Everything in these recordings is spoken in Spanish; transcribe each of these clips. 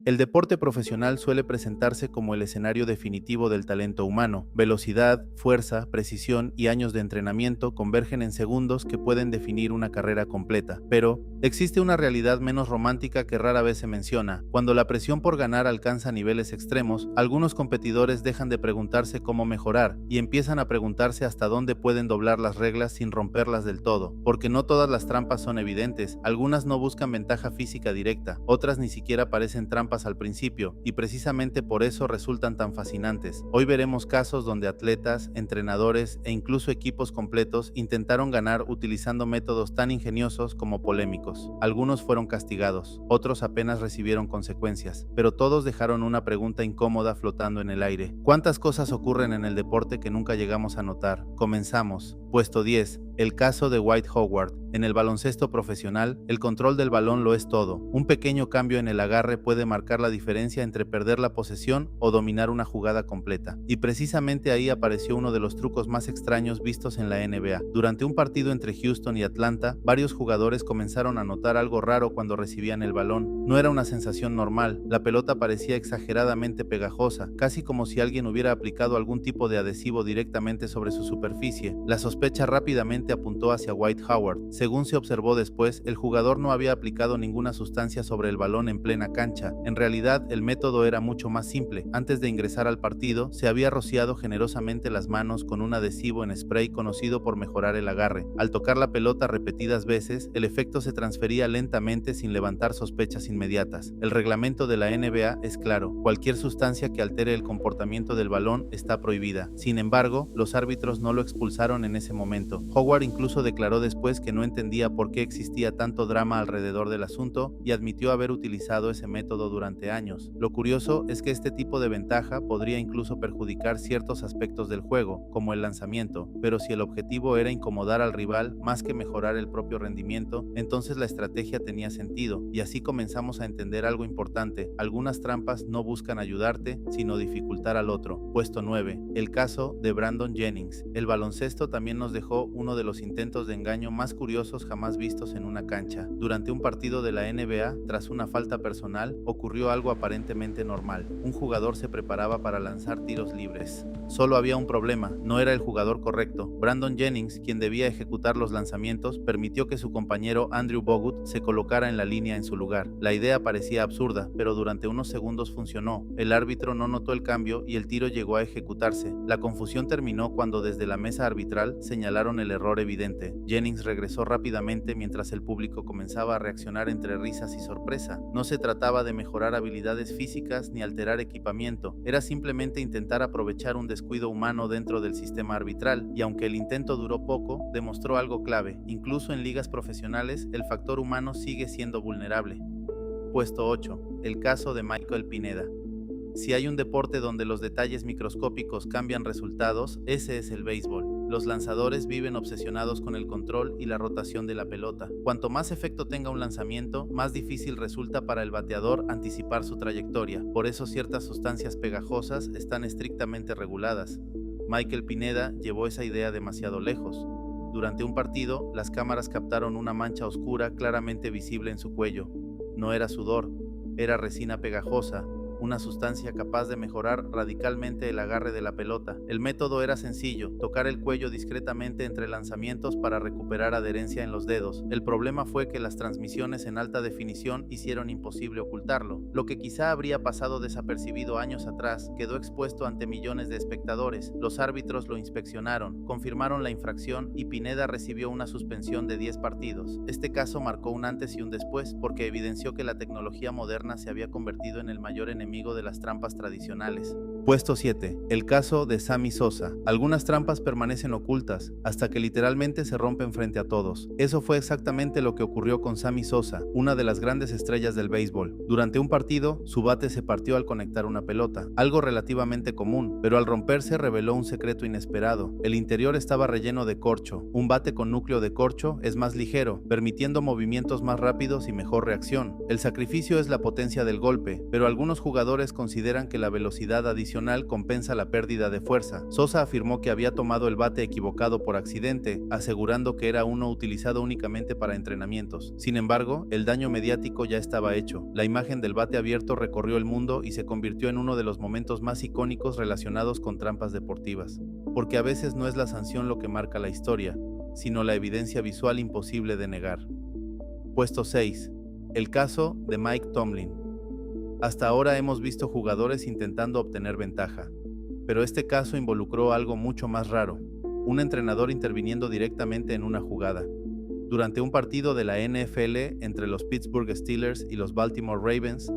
El deporte profesional suele presentarse como el escenario definitivo del talento humano. Velocidad, fuerza, precisión y años de entrenamiento convergen en segundos que pueden definir una carrera completa. Pero existe una realidad menos romántica que rara vez se menciona. Cuando la presión por ganar alcanza niveles extremos, algunos competidores dejan de preguntarse cómo mejorar y empiezan a preguntarse hasta dónde pueden doblar las reglas sin romperlas del todo. Porque no todas las trampas son evidentes, algunas no buscan ventaja física directa, otras ni siquiera parecen trampas al principio, y precisamente por eso resultan tan fascinantes. Hoy veremos casos donde atletas, entrenadores e incluso equipos completos intentaron ganar utilizando métodos tan ingeniosos como polémicos. Algunos fueron castigados, otros apenas recibieron consecuencias, pero todos dejaron una pregunta incómoda flotando en el aire. ¿Cuántas cosas ocurren en el deporte que nunca llegamos a notar? Comenzamos. Puesto 10. El caso de Dwight Howard. En el baloncesto profesional, el control del balón lo es todo. Un pequeño cambio en el agarre puede marcar la diferencia entre perder la posesión o dominar una jugada completa. Y precisamente ahí apareció uno de los trucos más extraños vistos en la NBA. Durante un partido entre Houston y Atlanta, varios jugadores comenzaron a notar algo raro cuando recibían el balón. No era una sensación normal. La pelota parecía exageradamente pegajosa, casi como si alguien hubiera aplicado algún tipo de adhesivo directamente sobre su superficie. La sospecha rápidamente apuntó hacia Dwight Howard. Según se observó después, el jugador no había aplicado ninguna sustancia sobre el balón en plena cancha. En realidad, el método era mucho más simple. Antes de ingresar al partido, se había rociado generosamente las manos con un adhesivo en spray conocido por mejorar el agarre. Al tocar la pelota repetidas veces, el efecto se transfería lentamente sin levantar sospechas inmediatas. El reglamento de la NBA es claro: cualquier sustancia que altere el comportamiento del balón está prohibida. Sin embargo, los árbitros no lo expulsaron en ese momento. Howard incluso declaró después que no entendía por qué existía tanto drama alrededor del asunto y admitió haber utilizado ese método durante años. Lo curioso es que este tipo de ventaja podría incluso perjudicar ciertos aspectos del juego, como el lanzamiento, pero si el objetivo era incomodar al rival más que mejorar el propio rendimiento, entonces la estrategia tenía sentido, y así comenzamos a entender algo importante: algunas trampas no buscan ayudarte, sino dificultar al otro. Puesto 9. El caso de Brandon Jennings. El baloncesto también nos dejó uno de los intentos de engaño más curiosos jamás vistos en una cancha. Durante un partido de la NBA, tras una falta personal, ocurrió algo aparentemente normal. Un jugador se preparaba para lanzar tiros libres. Solo había un problema: no era el jugador correcto. Brandon Jennings, quien debía ejecutar los lanzamientos, permitió que su compañero Andrew Bogut se colocara en la línea en su lugar. La idea parecía absurda, pero durante unos segundos funcionó. El árbitro no notó el cambio y el tiro llegó a ejecutarse. La confusión terminó cuando desde la mesa arbitral señalaron el error evidente. Jennings regresó rápidamente mientras el público comenzaba a reaccionar entre risas y sorpresa. No se trataba de mejorar habilidades físicas ni alterar equipamiento, era simplemente intentar aprovechar un descuido humano dentro del sistema arbitral, y aunque el intento duró poco, demostró algo clave: incluso en ligas profesionales, el factor humano sigue siendo vulnerable. Puesto 8. El caso de Michael Pineda. Si hay un deporte donde los detalles microscópicos cambian resultados, ese es el béisbol. Los lanzadores viven obsesionados con el control y la rotación de la pelota. Cuanto más efecto tenga un lanzamiento, más difícil resulta para el bateador anticipar su trayectoria. Por eso ciertas sustancias pegajosas están estrictamente reguladas. Michael Pineda llevó esa idea demasiado lejos. Durante un partido, las cámaras captaron una mancha oscura claramente visible en su cuello. No era sudor, era resina pegajosa, una sustancia capaz de mejorar radicalmente el agarre de la pelota. El método era sencillo: tocar el cuello discretamente entre lanzamientos para recuperar adherencia en los dedos. El problema fue que las transmisiones en alta definición hicieron imposible ocultarlo. Lo que quizá habría pasado desapercibido años atrás quedó expuesto ante millones de espectadores. Los árbitros lo inspeccionaron, confirmaron la infracción y Pineda recibió una suspensión de 10 partidos. Este caso marcó un antes y un después porque evidenció que la tecnología moderna se había convertido en el mayor enemigo de las trampas tradicionales. Puesto 7. El caso de Sammy Sosa. Algunas trampas permanecen ocultas hasta que literalmente se rompen frente a todos. Eso fue exactamente lo que ocurrió con Sammy Sosa, una de las grandes estrellas del béisbol. Durante un partido, su bate se partió al conectar una pelota, algo relativamente común, pero al romperse reveló un secreto inesperado. El interior estaba relleno de corcho. Un bate con núcleo de corcho es más ligero, permitiendo movimientos más rápidos y mejor reacción. El sacrificio es la potencia del golpe, pero algunos jugadores jugadores consideran que la velocidad adicional compensa la pérdida de fuerza. Sosa afirmó que había tomado el bate equivocado por accidente, asegurando que era uno utilizado únicamente para entrenamientos. Sin embargo, el daño mediático ya estaba hecho. La imagen del bate abierto recorrió el mundo y se convirtió en uno de los momentos más icónicos relacionados con trampas deportivas. Porque a veces no es la sanción lo que marca la historia, sino la evidencia visual imposible de negar. Puesto 6. El caso de Mike Tomlin. Hasta ahora hemos visto jugadores intentando obtener ventaja, pero este caso involucró algo mucho más raro, un entrenador interviniendo directamente en una jugada. Durante un partido de la NFL entre los Pittsburgh Steelers y los Baltimore Ravens,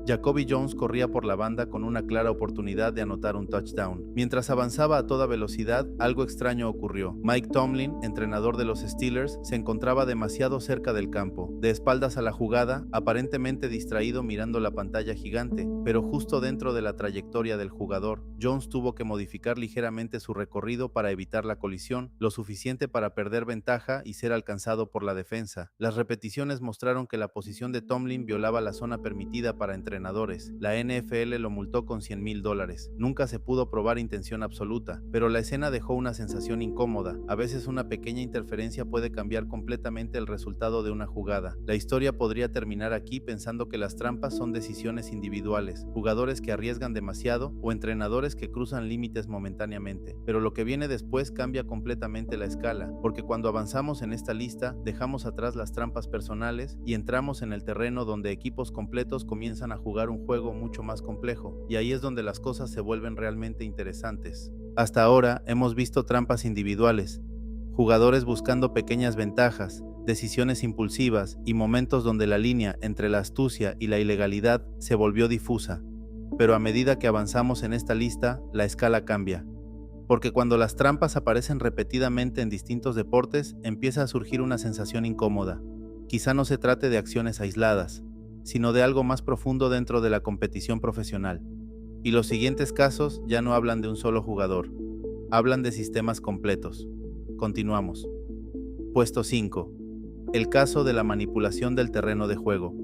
Jacoby Jones corría por la banda con una clara oportunidad de anotar un touchdown. Mientras avanzaba a toda velocidad, algo extraño ocurrió. Mike Tomlin, entrenador de los Steelers, se encontraba demasiado cerca del campo, de espaldas a la jugada, aparentemente distraído mirando la pantalla gigante, pero justo dentro de la trayectoria del jugador. Jones tuvo que modificar ligeramente su recorrido para evitar la colisión, lo suficiente para perder ventaja y ser alcanzado por la defensa. Las repeticiones mostraron que la posición de Tomlin violaba la zona permitida para entrenadores. La NFL lo multó con $100,000. Nunca se pudo probar intención absoluta, pero la escena dejó una sensación incómoda. A veces una pequeña interferencia puede cambiar completamente el resultado de una jugada. La historia podría terminar aquí pensando que las trampas son decisiones individuales, jugadores que arriesgan demasiado o entrenadores que cruzan límites momentáneamente. Pero lo que viene después cambia completamente la escala, porque cuando avanzamos en esta lista, dejamos atrás las trampas personales y entramos en el terreno donde equipos completos comienzan a jugar un juego mucho más complejo, y ahí es donde las cosas se vuelven realmente interesantes. Hasta ahora hemos visto trampas individuales, jugadores buscando pequeñas ventajas, decisiones impulsivas y momentos donde la línea entre la astucia y la ilegalidad se volvió difusa. Pero a medida que avanzamos en esta lista, la escala cambia. Porque cuando las trampas aparecen repetidamente en distintos deportes, empieza a surgir una sensación incómoda. Quizá no se trate de acciones aisladas, sino de algo más profundo dentro de la competición profesional. Y los siguientes casos ya no hablan de un solo jugador, hablan de sistemas completos. Continuamos. Puesto 5. El caso de la manipulación del terreno de juego.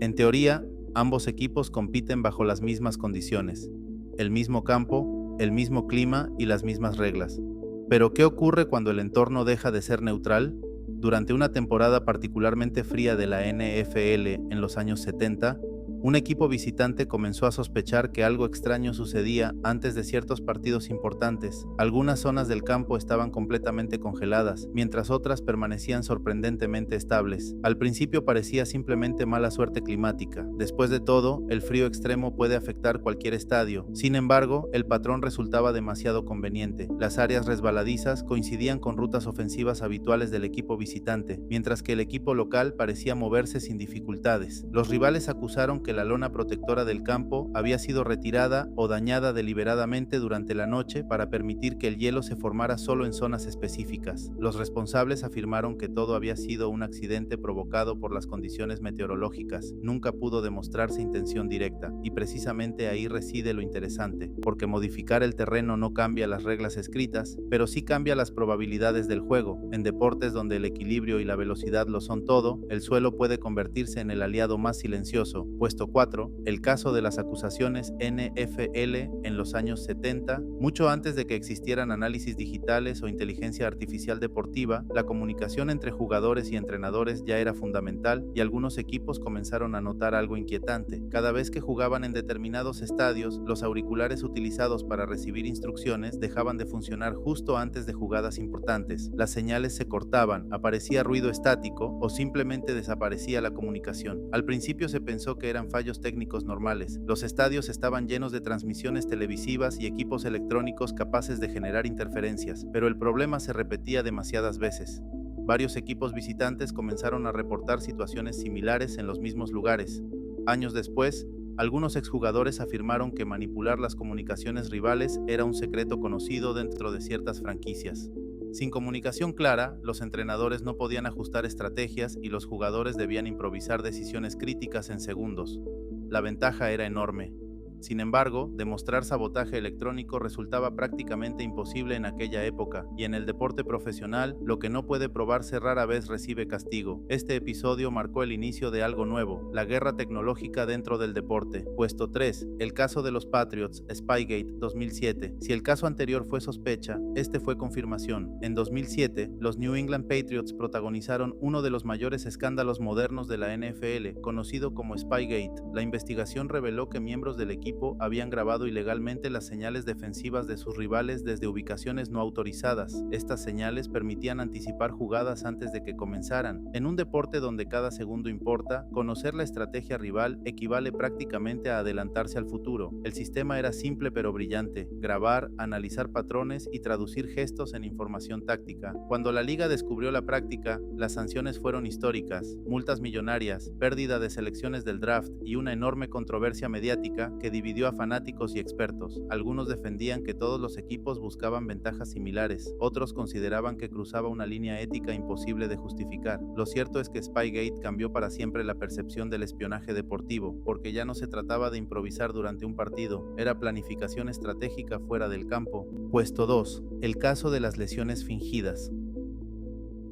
En teoría, ambos equipos compiten bajo las mismas condiciones, el mismo campo, el mismo clima y las mismas reglas. Pero ¿qué ocurre cuando el entorno deja de ser neutral? Durante una temporada particularmente fría de la NFL en los años 70, un equipo visitante comenzó a sospechar que algo extraño sucedía antes de ciertos partidos importantes. Algunas zonas del campo estaban completamente congeladas, mientras otras permanecían sorprendentemente estables. Al principio parecía simplemente mala suerte climática. Después de todo, el frío extremo puede afectar cualquier estadio. Sin embargo, el patrón resultaba demasiado conveniente. Las áreas resbaladizas coincidían con rutas ofensivas habituales del equipo visitante, mientras que el equipo local parecía moverse sin dificultades. Los rivales acusaron que la lona protectora del campo había sido retirada o dañada deliberadamente durante la noche para permitir que el hielo se formara solo en zonas específicas. Los responsables afirmaron que todo había sido un accidente provocado por las condiciones meteorológicas. Nunca pudo demostrarse intención directa, y precisamente ahí reside lo interesante, porque modificar el terreno no cambia las reglas escritas, pero sí cambia las probabilidades del juego. En deportes donde el equilibrio y la velocidad lo son todo, el suelo puede convertirse en el aliado más silencioso. Puesto 4. El caso de las acusaciones NFL en los años 70. Mucho antes de que existieran análisis digitales o inteligencia artificial deportiva, la comunicación entre jugadores y entrenadores ya era fundamental, y algunos equipos comenzaron a notar algo inquietante. Cada vez que jugaban en determinados estadios, los auriculares utilizados para recibir instrucciones dejaban de funcionar justo antes de jugadas importantes. Las señales se cortaban, aparecía ruido estático o simplemente desaparecía la comunicación. Al principio se pensó que eran fallos técnicos normales. Los estadios estaban llenos de transmisiones televisivas y equipos electrónicos capaces de generar interferencias, pero el problema se repetía demasiadas veces. Varios equipos visitantes comenzaron a reportar situaciones similares en los mismos lugares. Años después, algunos exjugadores afirmaron que manipular las comunicaciones rivales era un secreto conocido dentro de ciertas franquicias. Sin comunicación clara, los entrenadores no podían ajustar estrategias y los jugadores debían improvisar decisiones críticas en segundos. La ventaja era enorme, Sin embargo, demostrar sabotaje electrónico resultaba prácticamente imposible en aquella época, y en el deporte profesional, lo que no puede probarse rara vez recibe castigo. Este episodio marcó el inicio de algo nuevo, la guerra tecnológica dentro del deporte. Puesto 3. El caso de los Patriots, Spygate, 2007. Si el caso anterior fue sospecha, este fue confirmación. En 2007, los New England Patriots protagonizaron uno de los mayores escándalos modernos de la NFL, conocido como Spygate. La investigación reveló que miembros del equipo habían grabado ilegalmente las señales defensivas de sus rivales desde ubicaciones no autorizadas. Estas señales permitían anticipar jugadas antes de que comenzaran. En un deporte donde cada segundo importa, conocer la estrategia rival equivale prácticamente a adelantarse al futuro. El sistema era simple pero brillante: grabar, analizar patrones y traducir gestos en información táctica. Cuando la liga descubrió la práctica, las sanciones fueron históricas: multas millonarias, pérdida de selecciones del draft y una enorme controversia mediática que dividió a fanáticos y expertos. Algunos defendían que todos los equipos buscaban ventajas similares, otros consideraban que cruzaba una línea ética imposible de justificar. Lo cierto es que Spygate cambió para siempre la percepción del espionaje deportivo, porque ya no se trataba de improvisar durante un partido, era planificación estratégica fuera del campo. Puesto 2. El caso de las lesiones fingidas.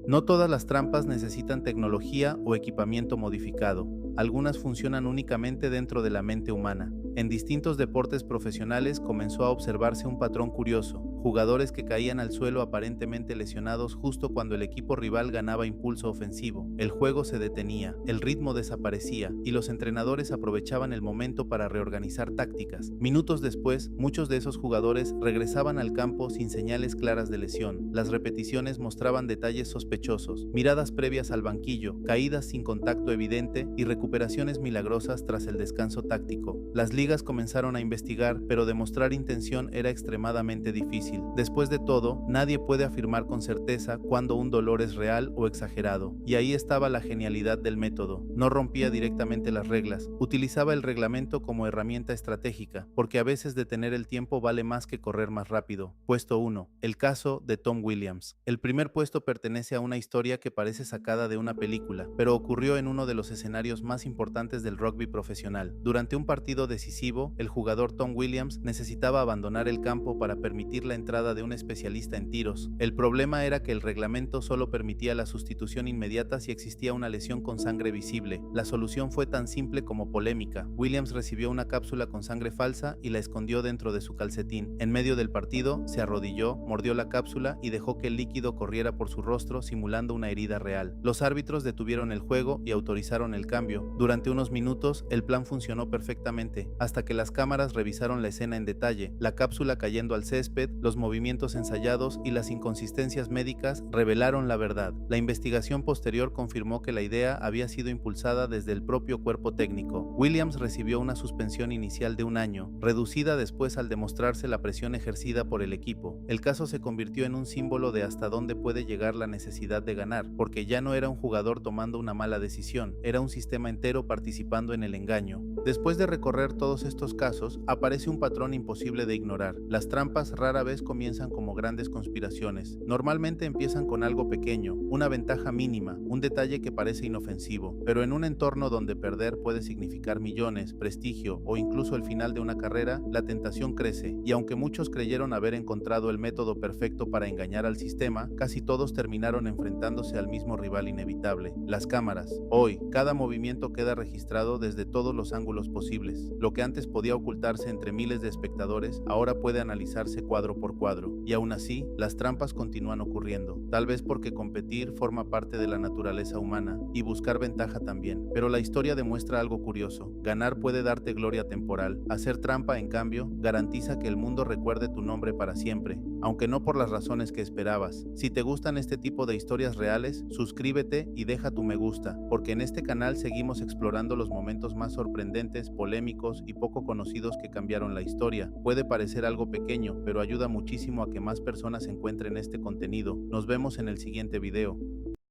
No todas las trampas necesitan tecnología o equipamiento modificado. Algunas funcionan únicamente dentro de la mente humana. En distintos deportes profesionales comenzó a observarse un patrón curioso: jugadores que caían al suelo aparentemente lesionados justo cuando el equipo rival ganaba impulso ofensivo. El juego se detenía, el ritmo desaparecía y los entrenadores aprovechaban el momento para reorganizar tácticas. Minutos después, muchos de esos jugadores regresaban al campo sin señales claras de lesión. Las repeticiones mostraban detalles sospechosos: miradas previas al banquillo, caídas sin contacto evidente y recuperaciones milagrosas tras el descanso táctico. Las ligas comenzaron a investigar, pero demostrar intención era extremadamente difícil. Después de todo, nadie puede afirmar con certeza cuándo un dolor es real o exagerado. Y ahí estaba la genialidad del método: no rompía directamente las reglas, utilizaba el reglamento como herramienta estratégica, porque a veces detener el tiempo vale más que correr más rápido. Puesto 1. El caso de Tom Williams. El primer puesto pertenece a una historia que parece sacada de una película, pero ocurrió en uno de los escenarios más importantes del rugby profesional. Durante un partido decisivo, el jugador Tom Williams necesitaba abandonar el campo para permitir la entrada de un especialista en tiros. El problema era que el reglamento solo permitía la sustitución inmediata si existía una lesión con sangre visible. La solución fue tan simple como polémica. Williams recibió una cápsula con sangre falsa y la escondió dentro de su calcetín. En medio del partido, se arrodilló, mordió la cápsula y dejó que el líquido corriera por su rostro simulando una herida real. Los árbitros detuvieron el juego y autorizaron el cambio. Durante unos minutos, el plan funcionó perfectamente, hasta que las cámaras revisaron la escena en detalle: la cápsula cayendo al césped, los movimientos ensayados y las inconsistencias médicas revelaron la verdad. La investigación posterior confirmó que la idea había sido impulsada desde el propio cuerpo técnico. Williams recibió una suspensión inicial de 1 año, reducida después al demostrarse la presión ejercida por el equipo. El caso se convirtió en un símbolo de hasta dónde puede llegar la necesidad de ganar, porque ya no era un jugador tomando una mala decisión, era un sistema entero participando en el engaño. Después de recorrer todos estos casos, aparece un patrón imposible de ignorar. Las trampas rara vez comienzan como grandes conspiraciones. Normalmente empiezan con algo pequeño, una ventaja mínima, un detalle que parece inofensivo, pero en un entorno donde perder puede significar millones, prestigio o incluso el final de una carrera, la tentación crece, y aunque muchos creyeron haber encontrado el método perfecto para engañar al sistema, casi todos terminaron enfrentándose al mismo rival inevitable: las cámaras. Hoy, cada movimiento queda registrado desde todos los ángulos posibles. Lo que antes podía ocultarse entre miles de espectadores, ahora puede analizarse cuadro por cuadro. Y aún así, las trampas continúan ocurriendo, tal vez porque competir forma parte de la naturaleza humana, y buscar ventaja también. Pero la historia demuestra algo curioso: ganar puede darte gloria temporal, hacer trampa, en cambio, garantiza que el mundo recuerde tu nombre para siempre, aunque no por las razones que esperabas. Si te gustan este tipo de historias reales, suscríbete y deja tu me gusta, porque en este canal seguimos explorando los momentos más sorprendentes, polémicos y poco conocidos que cambiaron la historia. Puede parecer algo pequeño, pero ayuda muchísimo a que más personas encuentren este contenido. Nos vemos en el siguiente video.